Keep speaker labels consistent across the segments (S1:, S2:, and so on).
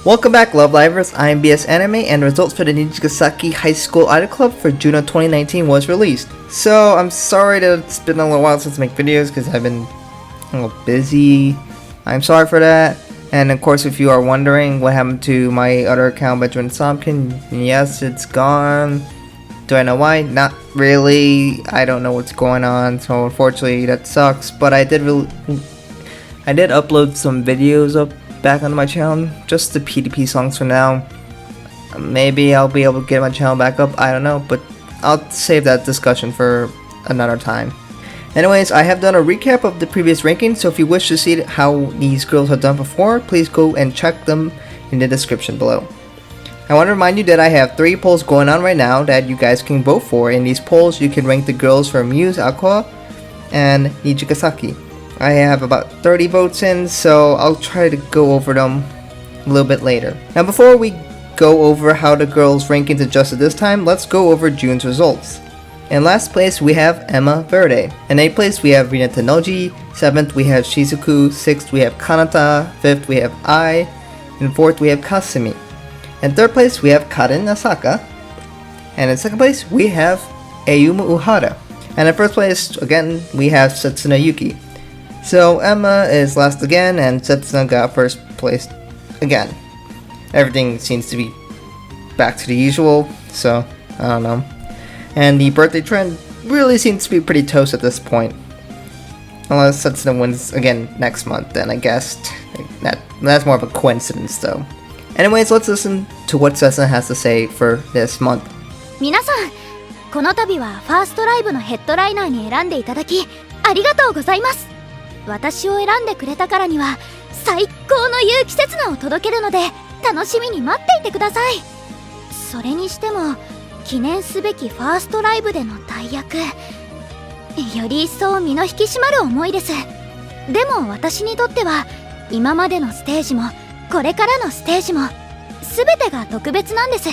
S1: Welcome back, Love Livers. I'm BS Anime, and the results for the Nijigasaki High School Idol Club for June of 2019 was released. So, I'm sorry that it's been a little while since I make videos because I've been a little busy. I'm sorry for that. And of course, if you are wondering what happened to my other account, Benjamin Somkin, yes, it's gone. Do I know why? Not really. I don't know what's going on, so unfortunately that sucks. But I did upload some videos up back onto my channel, just the PDP songs for now. Maybe I'll be able to get my channel back up, I don't know, but I'll save that discussion for another time. Anyways, I have done a recap of the previous rankings, so if you wish to see how these girls have done before, please go and check them in the description below. I want to remind you that I have 3 polls going on right now that you guys can vote for. In these polls, you can rank the girls for Muse, Aqua, and Nijigasaki. I have about 30 votes in, so I'll try to go over them a little bit later. Now before we go over how the girls' rankings adjusted this time, let's go over June's results. In last place we have Emma Verde. In 8th place we have Rina Tenoji. 7th we have Shizuku. 6th we have Kanata. 5th we have Ai. And 4th we have Kasumi. In 3rd place we have Karen Asaka. And in 2nd place we have Ayumu Uhara. And in 1st place again we have Setsuna Yuki. So Emma is last again, and Setsuna got 1st place again. Everything seems to be back to the usual, so I don't know. And the birthday trend really seems to be pretty toast at this point. Unless Setsuna wins again next month, then I guess that's more of a coincidence though. Anyways, let's listen to what Setsuna has to say for this month.
S2: 皆さん、この度はファーストライブのヘッドライナーに選んでいただきありがとうございます。私を選んでくれたからには最高の有機刹那を届けるので楽しみに待っていてください。それにしても記念すべきファーストライブでの大役、より一層身の引き締まる思いです。でも私にとっては今までのステージもこれからのステージも全てが特別なんです。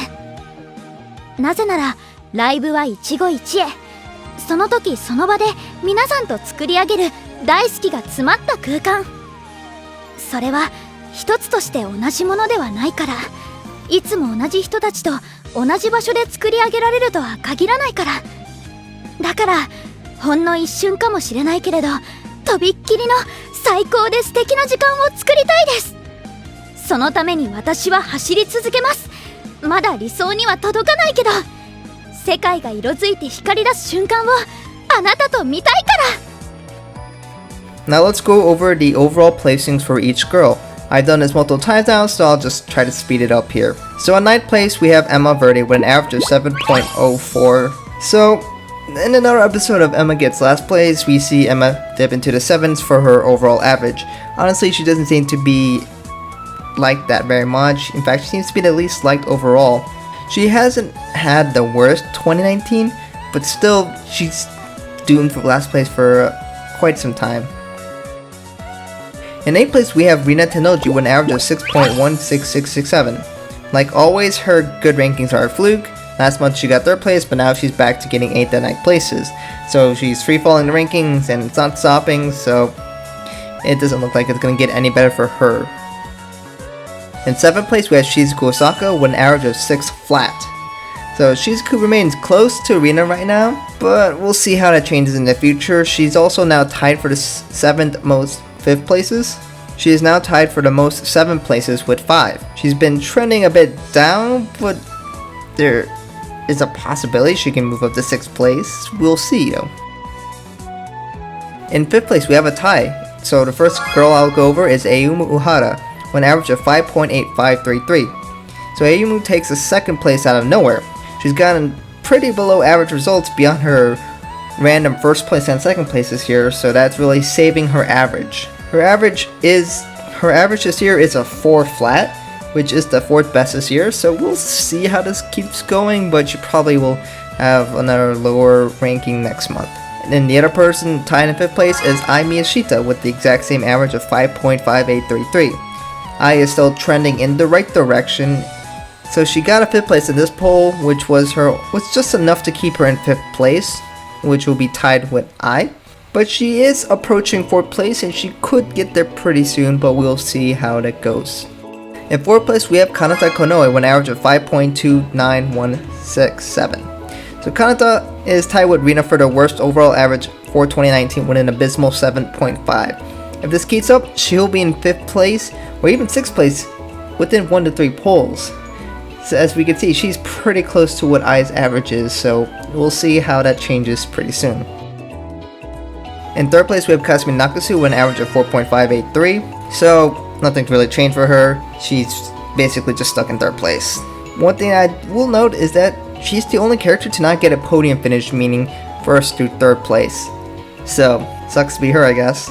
S2: なぜならライブは一期一会、その時その場で皆さんと作り上げる大好きが詰まった空間。それは一つとして同じものではないから、いつも同じ人たちと同じ場所で作り上げられるとは限らないから。だからほんの一瞬かもしれないけれど、とびっきりの最高で素敵な時間を作りたいです。そのために私は走り続けます。まだ理想には届かないけど、世界が色づいて光り出す瞬間をあなたと見たいから。
S1: Now let's go over the overall placings for each girl. I've done this multiple times now, so I'll just try to speed it up here. So in 9th place we have Emma Verde with an average of 7.04. So in another episode of Emma Gets Last Place, we see Emma dip into the 7s for her overall average. Honestly, she doesn't seem to be liked that very much. In fact, she seems to be the least liked overall. She hasn't had the worst 2019, but still she's doomed for last place for quite some time. In 8th place we have Rina Tenoji with an average of 6.16667. Like always, her good rankings are a fluke. Last month she got 3rd place, but now she's back to getting 8th and 9th places. So she's free falling the rankings and it's not stopping, so it doesn't look like it's going to get any better for her. In 7th place we have Shizuku Osaka with an average of 6 flat. So Shizuku remains close to Rina right now, but we'll see how that changes in the future. She's also now tied for the 7th most 5th places. She is now tied for the most 7th places with 5. She's been trending a bit down, but there is a possibility she can move up to 6th place. We'll see though. In 5th place we have a tie. So the first girl I'll go over is Ayumu Uhara with an average of 5.8533. So Ayumu takes a 2nd place out of nowhere. She's gotten pretty below average results beyond her random 1st place and 2nd places here, so that's really saving her average. Her average this year is a 4 flat, which is the 4th best this year, so we'll see how this keeps going, but she probably will have another lower ranking next month. And then the other person tied in 5th place is Ai Miyashita with the exact same average of 5.5833. Ai is still trending in the right direction. So she got a 5th place in this poll, which was just enough to keep her in 5th place, which will be tied with Ai. But she is approaching 4th place and she could get there pretty soon, but we'll see how that goes. In 4th place, we have Kanata Konoe with an average of 5.29167. So Kanata is tied with Rina for the worst overall average for 2019 with an abysmal 7.5. If this keeps up, she'll be in 5th place or even 6th place within 1 to 3 polls. So as we can see, she's pretty close to what Ai's average is, so we'll see how that changes pretty soon. In 3rd place, we have Kasumi Nakasu with an average of 4.583, so nothing's really changed for her. She's basically just stuck in 3rd place. One thing I will note is that she's the only character to not get a podium finish, meaning 1st through 3rd place. So, sucks to be her, I guess.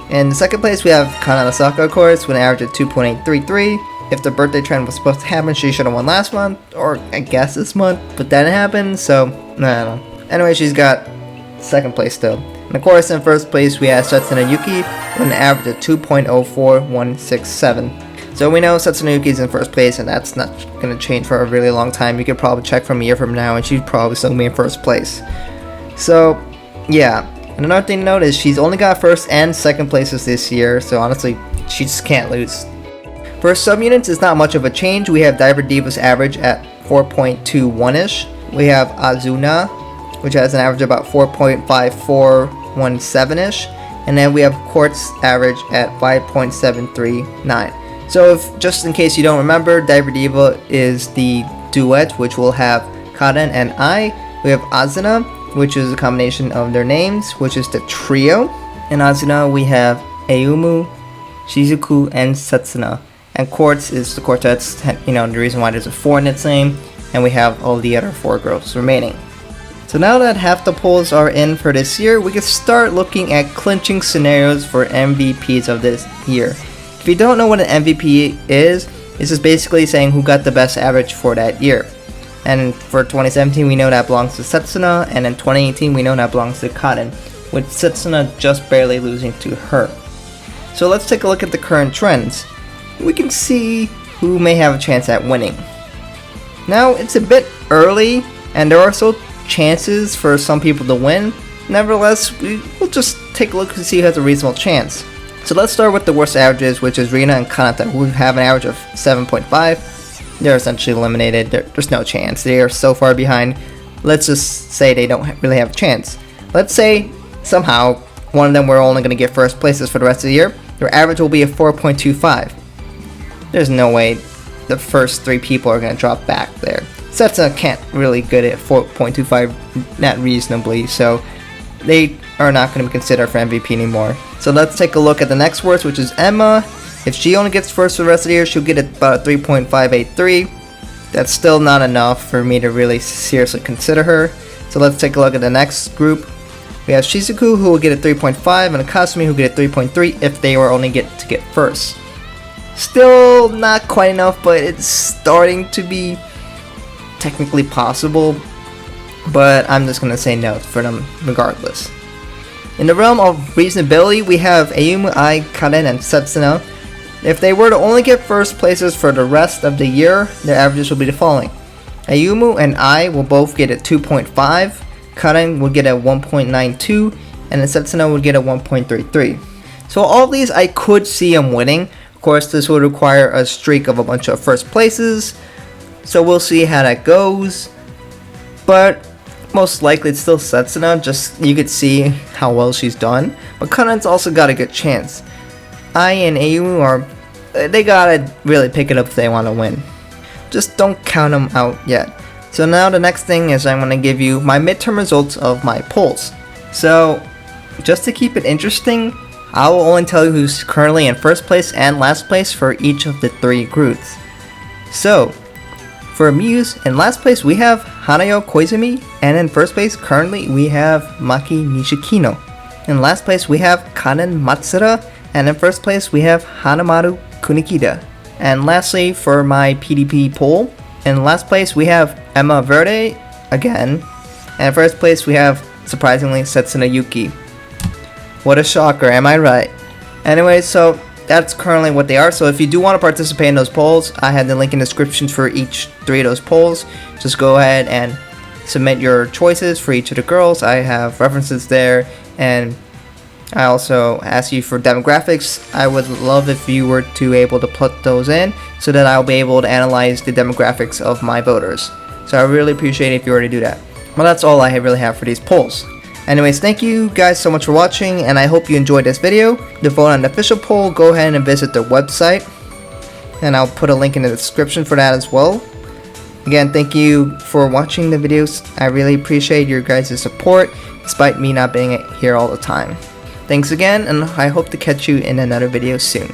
S1: In 2nd place, we have Kana Asaka, of course, with an average of 2.833. If the birthday trend was supposed to happen, she should have won last month, or I guess this month, but that didn't happen, so, I don't know. Anyway, she's got 2nd place still. And of course, in 1st place, we have Setsuna Yuki with an average of 2.04167. So we know Setsuna Yuki's in 1st place, and that's not going to change for a really long time. You could probably check from a year from now, and she'd probably still be in 1st place. So, yeah. And another thing to note is she's only got 1st and 2nd places this year, so honestly, she just can't lose. For subunits, it's not much of a change. We have Diver Diva's average at 4.21-ish. We have Azuna, which has an average of about 4.5417-ish. And then we have Quartz average at 5.739. So if, just in case you don't remember, Diver Diva is the duet, which will have Karen and Ai. We have Azuna, which is a combination of their names, which is the trio. In Azuna, we have Ayumu, Shizuku, and Setsuna. And Quartz is the quartet's, the reason why there's a 4 in its name, and we have all the other 4 girls remaining. So now that half the polls are in for this year, we can start looking at clinching scenarios for MVPs of this year. If you don't know what an MVP is, it's just basically saying who got the best average for that year. And for 2017, we know that belongs to Setsuna, and in 2018, we know that belongs to Karen, with Setsuna just barely losing to her. So let's take a look at the current trends. We can see who may have a chance at winning. Now, it's a bit early, and there are still chances for some people to win. Nevertheless, we'll just take a look to see who has a reasonable chance. So let's start with the worst averages, which is Rina and Kanata, who have an average of 7.5. They're essentially eliminated. There's no chance. They are so far behind. Let's just say they don't really have a chance. Let's say somehow one of them were only going to get 1st places for the rest of the year. Their average will be a 4.25. There's no way the first 3 people are going to drop back there. Setsuna can't really get it at 4.25 not reasonably, so they are not going to be considered for MVP anymore. So let's take a look at the next worst, which is Emma. If she only gets 1st for the rest of the year, she'll get about a 3.583. That's still not enough for me to really seriously consider her. So let's take a look at the next group. We have Shizuku, who will get a 3.5, and Kasumi, who will get a 3.3 if they were only get 1st. Still not quite enough, but it's starting to be technically possible, but I'm just gonna say no for them regardless. In the realm of reasonability, we have Ayumu, Ai, Karen, and Setsuna. If they were to only get 1st places for the rest of the year, their averages will be the following. Ayumu and Ai will both get a 2.5, Karen will get a 1.92, and Setsuna would get a 1.33. So all of these I could see them winning. Of course, this would require a streak of a bunch of 1st places, so we'll see how that goes. But most likely it's still Setsuna, just you could see how well she's done. But Karen's also got a good chance. Ai and Ayumu they gotta really pick it up if they want to win. Just don't count them out yet. So now the next thing is I'm gonna give you my midterm results of my polls. So just to keep it interesting, I will only tell you who's currently in 1st place and last place for each of the 3 groups. So, for Muse, in last place we have Hanayo Koizumi, and in 1st place currently we have Maki Nishikino. In last place we have Kanen Matsuda, and in 1st place we have Hanamaru Kunikida. And lastly, for my PDP poll, in last place we have Emma Verde again, and in 1st place we have, surprisingly, Setsuna Yuki. What a shocker, am I right? Anyway, so that's currently what they are. So if you do want to participate in those polls, I have the link in the description for each 3 of those polls. Just go ahead and submit your choices for each of the girls. I have references there, and I also asked you for demographics. I would love if you were to able to put those in so that I'll be able to analyze the demographics of my voters. So I really appreciate it if you were to do that. Well, that's all I really have for these polls. Anyways, thank you guys so much for watching, and I hope you enjoyed this video. To vote on the official poll, go ahead and visit their website, and I'll put a link in the description for that as well. Again, thank you for watching the videos. I really appreciate your guys' support, despite me not being here all the time. Thanks again, and I hope to catch you in another video soon.